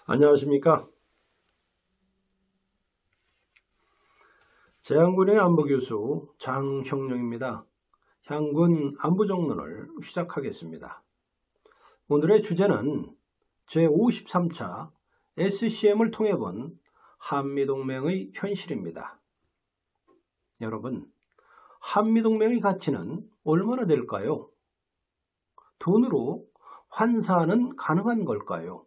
안녕하십니까. 제한군의 안보교수 장형룡입니다. 향군 안보정론을 시작하겠습니다. 오늘의 주제는 제53차 SCM을 통해 본 한미동맹의 현실입니다. 여러분, 한미동맹의 가치는 얼마나 될까요? 돈으로 환산은 가능한 걸까요?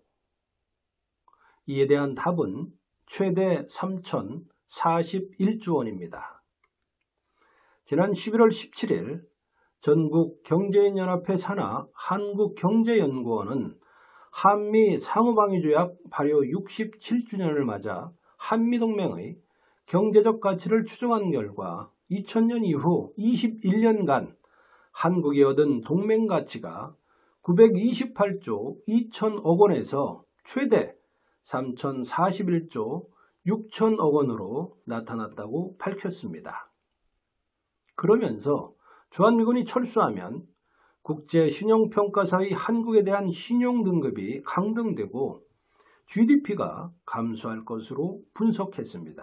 이에 대한 답은 최대 3,041조 원입니다. 지난 11월 17일 전국경제인연합회 산하 한국경제연구원은 한미 상호방위조약 발효 67주년을 맞아 한미동맹의 경제적 가치를 추정한 결과 2000년 이후 21년간 한국이 얻은 동맹 가치가 928조 2천억 원에서 최대 3,041조 6천억 원으로 나타났다고 밝혔습니다. 그러면서 주한미군이 철수하면 국제신용평가사의 한국에 대한 신용등급이 강등되고 GDP가 감소할 것으로 분석했습니다.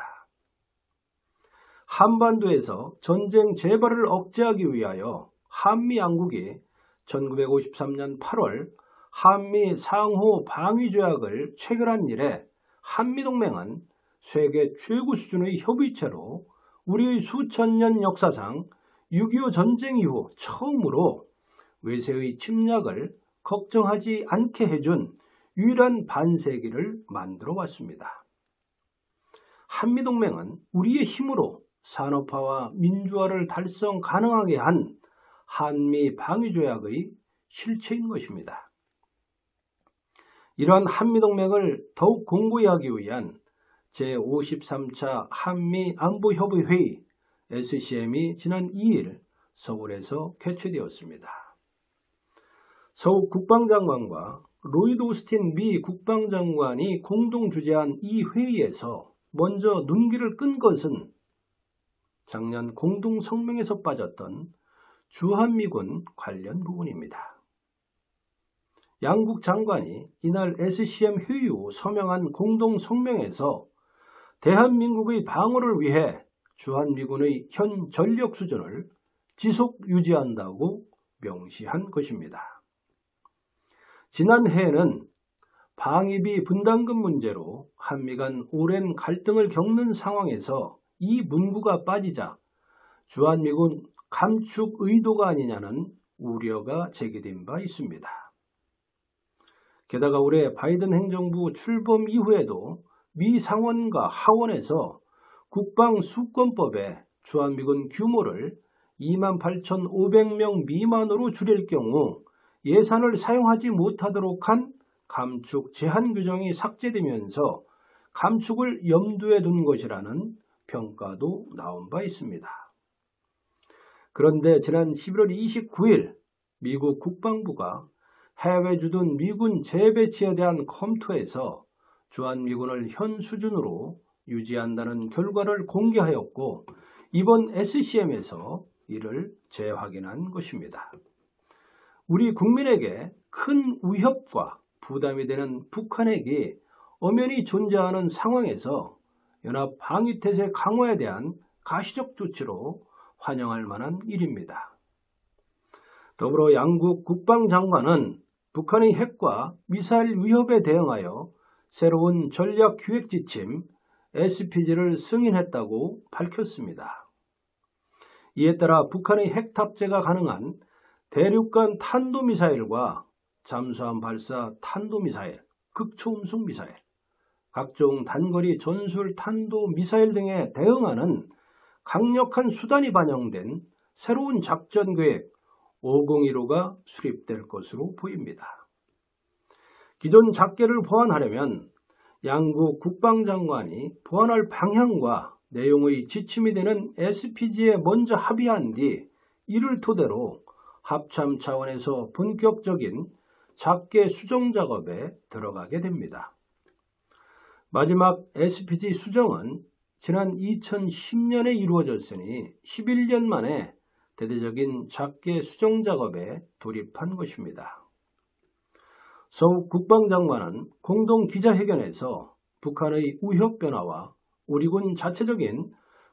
한반도에서 전쟁 재발을 억제하기 위하여 한미양국이 1953년 8월 한미 상호 방위조약을 체결한 이래 한미동맹은 세계 최고 수준의 협의체로 우리의 수천 년 역사상 6.25 전쟁 이후 처음으로 외세의 침략을 걱정하지 않게 해준 유일한 반세기를 만들어 왔습니다. 한미동맹은 우리의 힘으로 산업화와 민주화를 달성 가능하게 한 한미 방위조약의 실체인 것입니다. 이러한 한미동맹을 더욱 공고히 하기 위한 제53차 한미안보협의회의 SCM이 지난 2일 서울에서 개최되었습니다. 서욱 국방장관과 로이드 오스틴 미 국방장관이 공동 주재한 이 회의에서 먼저 눈길을 끈 것은 작년 공동성명에서 빠졌던 주한미군 관련 부분입니다. 양국 장관이 이날 SCM 회의 후 서명한 공동성명에서 대한민국의 방어를 위해 주한미군의 현 전력 수준을 지속 유지한다고 명시한 것입니다. 지난해에는 방위비 분담금 문제로 한미 간 오랜 갈등을 겪는 상황에서 이 문구가 빠지자 주한미군 감축 의도가 아니냐는 우려가 제기된 바 있습니다. 게다가 올해 바이든 행정부 출범 이후에도 미 상원과 하원에서 국방수권법에 주한미군 규모를 28,500명 미만으로 줄일 경우 예산을 사용하지 못하도록 한 감축 제한 규정이 삭제되면서 감축을 염두에 둔 것이라는 평가도 나온 바 있습니다. 그런데 지난 11월 29일 미국 국방부가 해외 주둔 미군 재배치에 대한 검토에서 주한미군을 현 수준으로 유지한다는 결과를 공개하였고 이번 SCM에서 이를 재확인한 것입니다. 우리 국민에게 큰 위협과 부담이 되는 북한에게 엄연히 존재하는 상황에서 연합 방위태세 강화에 대한 가시적 조치로 환영할 만한 일입니다. 더불어 양국 국방장관은 북한의 핵과 미사일 위협에 대응하여 새로운 전략기획지침 SPG를 승인했다고 밝혔습니다. 이에 따라 북한의 핵 탑재가 가능한 대륙간 탄도미사일과 잠수함 발사 탄도미사일, 극초음속 미사일, 각종 단거리 전술 탄도미사일 등에 대응하는 강력한 수단이 반영된 새로운 작전계획 5015가 수립될 것으로 보입니다. 기존 작계를 보완하려면 양국 국방장관이 보완할 방향과 내용의 지침이 되는 SPG에 먼저 합의한 뒤 이를 토대로 합참 차원에서 본격적인 작계 수정 작업에 들어가게 됩니다. 마지막 SPG 수정은 지난 2010년에 이루어졌으니 11년 만에 대대적인 작계 수정 작업에 돌입한 것입니다. 서욱 국방장관은 공동 기자회견에서 북한의 우협 변화와 우리군 자체적인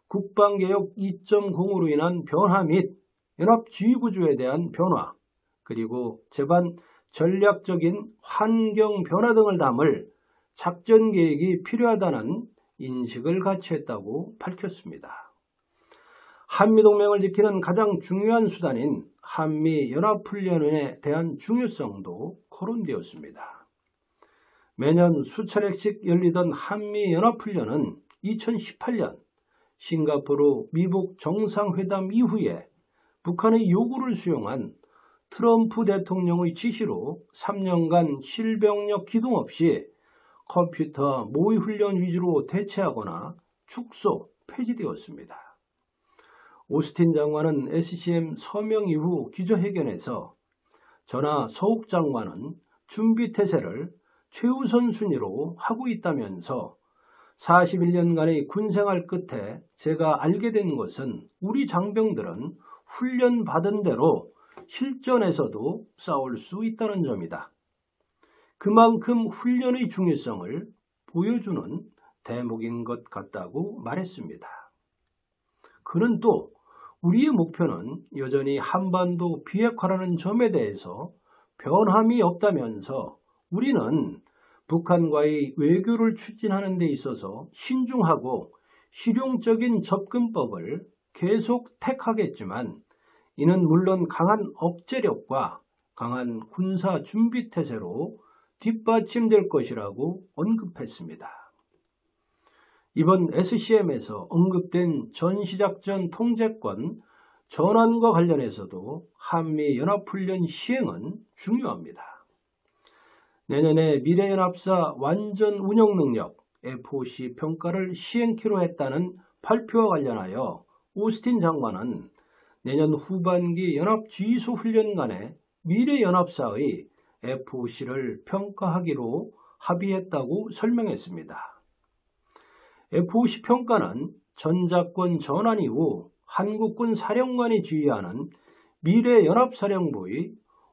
국방개혁 2.0으로 인한 변화 및 연합지휘구조에 대한 변화, 그리고 제반 전략적인 환경 변화 등을 담을 작전 계획이 필요하다는 인식을 같이 했다고 밝혔습니다. 한미동맹을 지키는 가장 중요한 수단인 한미연합훈련에 대한 중요성도 거론되었습니다. 매년 수차례씩 열리던 한미연합훈련은 2018년 싱가포르 미북 정상회담 이후에 북한의 요구를 수용한 트럼프 대통령의 지시로 3년간 실병력 기동 없이 컴퓨터 모의훈련 위주로 대체하거나 축소, 폐지되었습니다. 오스틴 장관은 SCM 서명 이후 기자회견에서 저나 서욱 장관은 준비태세를 최우선 순위로 하고 있다면서 41년간의 군생활 끝에 제가 알게 된 것은 우리 장병들은 훈련받은 대로 실전에서도 싸울 수 있다는 점이다. 그만큼 훈련의 중요성을 보여주는 대목인 것 같다고 말했습니다. 그는 또 우리의 목표는 여전히 한반도 비핵화라는 점에 대해서 변함이 없다면서 우리는 북한과의 외교를 추진하는 데 있어서 신중하고 실용적인 접근법을 계속 택하겠지만 이는 물론 강한 억제력과 강한 군사 준비태세로 뒷받침될 것이라고 언급했습니다. 이번 SCM에서 언급된 전시작전 통제권 전환과 관련해서도 한미연합훈련 시행은 중요합니다. 내년에 미래연합사 완전 운영능력 FOC 평가를 시행키로 했다는 발표와 관련하여 오스틴 장관은 내년 후반기 연합지휘소 훈련 간의 미래연합사의 FOC를 평가하기로 합의했다고 설명했습니다. FOC 평가는 전작권 전환 이후 한국군 사령관이 지휘하는 미래연합사령부의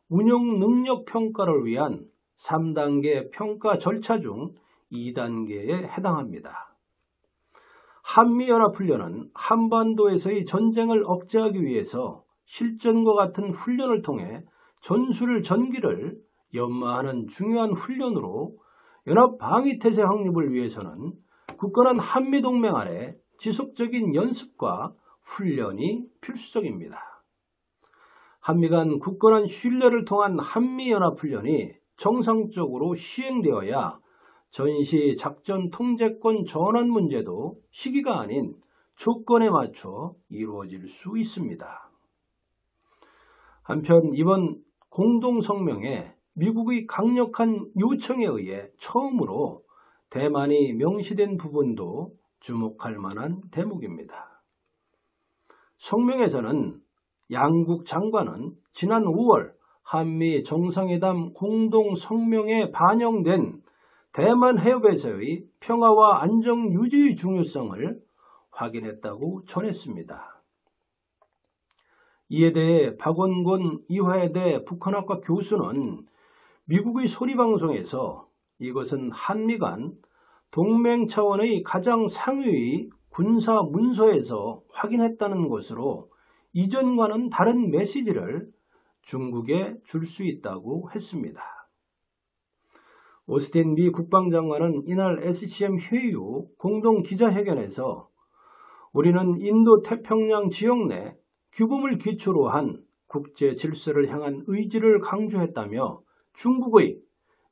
운영능력 평가를 위한 3단계 평가 절차 중 2단계에 해당합니다. 한미연합훈련은 한반도에서의 전쟁을 억제하기 위해서 실전과 같은 훈련을 통해 전술 전기를 연마하는 중요한 훈련으로 연합방위태세 확립을 위해서는 굳건한 한미동맹 아래 지속적인 연습과 훈련이 필수적입니다. 한미 간 굳건한 신뢰를 통한 한미연합훈련이 정상적으로 시행되어야 전시 작전 통제권 전환 문제도 시기가 아닌 조건에 맞춰 이루어질 수 있습니다. 한편 이번 공동성명에 미국의 강력한 요청에 의해 처음으로 대만이 명시된 부분도 주목할 만한 대목입니다. 성명에서는 양국 장관은 지난 5월 한미 정상회담 공동성명에 반영된 대만 해협에서의 평화와 안정 유지의 중요성을 확인했다고 전했습니다. 이에 대해 박원곤 이화여대 북한학과 교수는 미국의 소리방송에서 이것은 한미 간 동맹 차원의 가장 상위의 군사 문서에서 확인했다는 것으로 이전과는 다른 메시지를 중국에 줄 수 있다고 했습니다. 오스틴 미 국방장관은 이날 SCM 회의 후 공동 기자회견에서 우리는 인도태평양 지역 내 규범을 기초로 한 국제 질서를 향한 의지를 강조했다며 중국의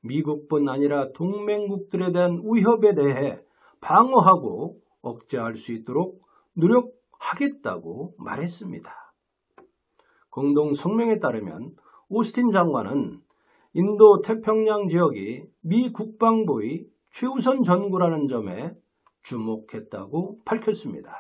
미국뿐 아니라 동맹국들에 대한 위협에 대해 방어하고 억제할 수 있도록 노력하겠다고 말했습니다. 공동 성명에 따르면 오스틴 장관은 인도태평양 지역이 미 국방부의 최우선 전구라는 점에 주목했다고 밝혔습니다.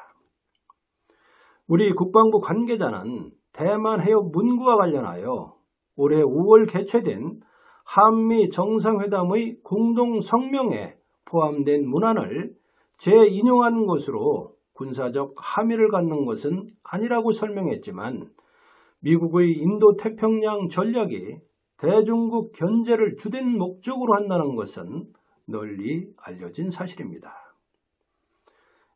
우리 국방부 관계자는 대만 해협 문구와 관련하여 올해 5월 개최된 한미 정상회담의 공동 성명에 포함된 문안을 재인용한 것으로 군사적 함의를 갖는 것은 아니라고 설명했지만 미국의 인도태평양 전략이 대중국 견제를 주된 목적으로 한다는 것은 널리 알려진 사실입니다.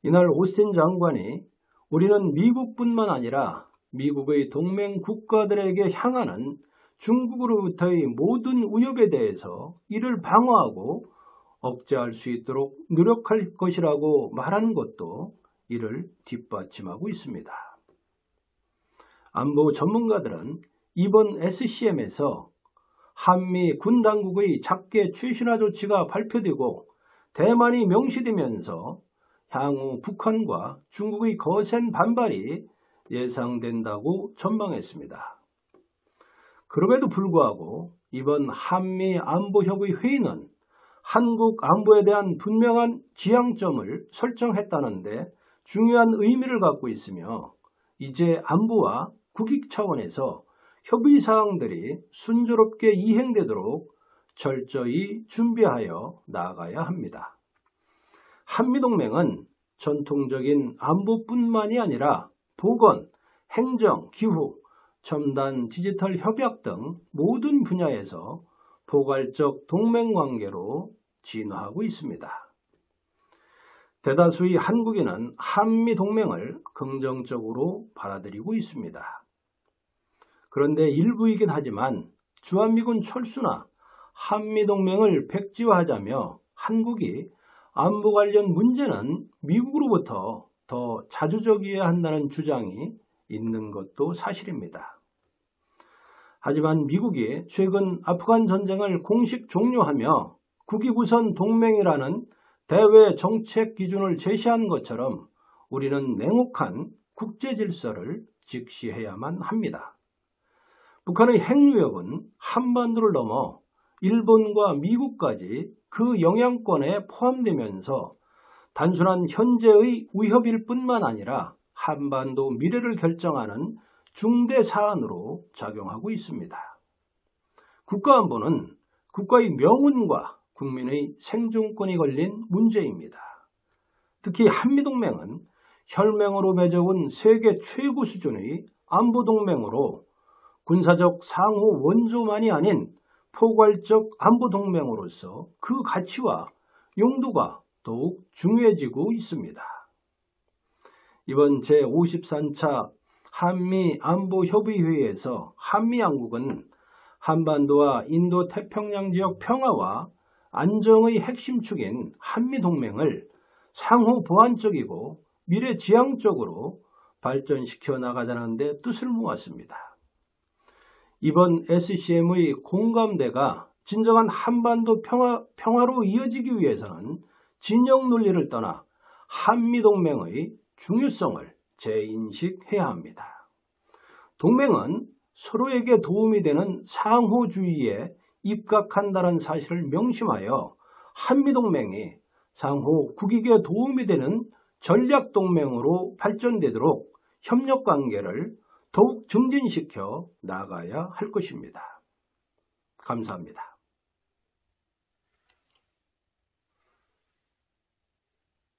이날 오스틴 장관이 우리는 미국뿐만 아니라 미국의 동맹 국가들에게 향하는 중국으로부터의 모든 위협에 대해서 이를 방어하고 억제할 수 있도록 노력할 것이라고 말한 것도 이를 뒷받침하고 있습니다. 안보 전문가들은 이번 SCM에서 한미 군 당국의 작게 최신화 조치가 발표되고 대만이 명시되면서 향후 북한과 중국의 거센 반발이 예상된다고 전망했습니다. 그럼에도 불구하고 이번 한미 안보협의 회의는 한국 안보에 대한 분명한 지향점을 설정했다는데 중요한 의미를 갖고 있으며 이제 안보와 국익 차원에서 협의 사항들이 순조롭게 이행되도록 철저히 준비하여 나아가야 합니다. 한미동맹은 전통적인 안보뿐만이 아니라 보건, 행정, 기후, 첨단 디지털 협약 등 모든 분야에서 포괄적 동맹관계로 진화하고 있습니다. 대다수의 한국인은 한미동맹을 긍정적으로 받아들이고 있습니다. 그런데 일부이긴 하지만 주한미군 철수나 한미동맹을 백지화하자며 한국이 안보 관련 문제는 미국으로부터 더 자주적이어야 한다는 주장이 있는 것도 사실입니다. 하지만 미국이 최근 아프간 전쟁을 공식 종료하며 국익우선 동맹이라는 대외 정책 기준을 제시한 것처럼 우리는 냉혹한 국제 질서를 직시해야만 합니다. 북한의 핵위협은 한반도를 넘어 일본과 미국까지 그 영향권에 포함되면서 단순한 현재의 위협일 뿐만 아니라 한반도 미래를 결정하는 중대 사안으로 작용하고 있습니다. 국가안보는 국가의 명운과 국민의 생존권이 걸린 문제입니다. 특히 한미동맹은 혈맹으로 맺어온 세계 최고 수준의 안보동맹으로 군사적 상호 원조만이 아닌 포괄적 안보동맹으로서 그 가치와 용도가 더욱 중요해지고 있습니다. 이번 제53차 한미안보협의회에서 한미양국은 한반도와 인도태평양 지역 평화와 안정의 핵심 축인 한미동맹을 상호 보완적이고 미래지향적으로 발전시켜 나가자는 데 뜻을 모았습니다. 이번 SCM의 공감대가 진정한 한반도 평화로 이어지기 위해서는 진영 논리를 떠나 한미동맹의 중요성을 재인식해야 합니다. 동맹은 서로에게 도움이 되는 상호주의에 입각한다는 사실을 명심하여 한미동맹이 상호 국익에 도움이 되는 전략동맹으로 발전되도록 협력관계를 더욱 증진시켜 나가야 할 것입니다. 감사합니다.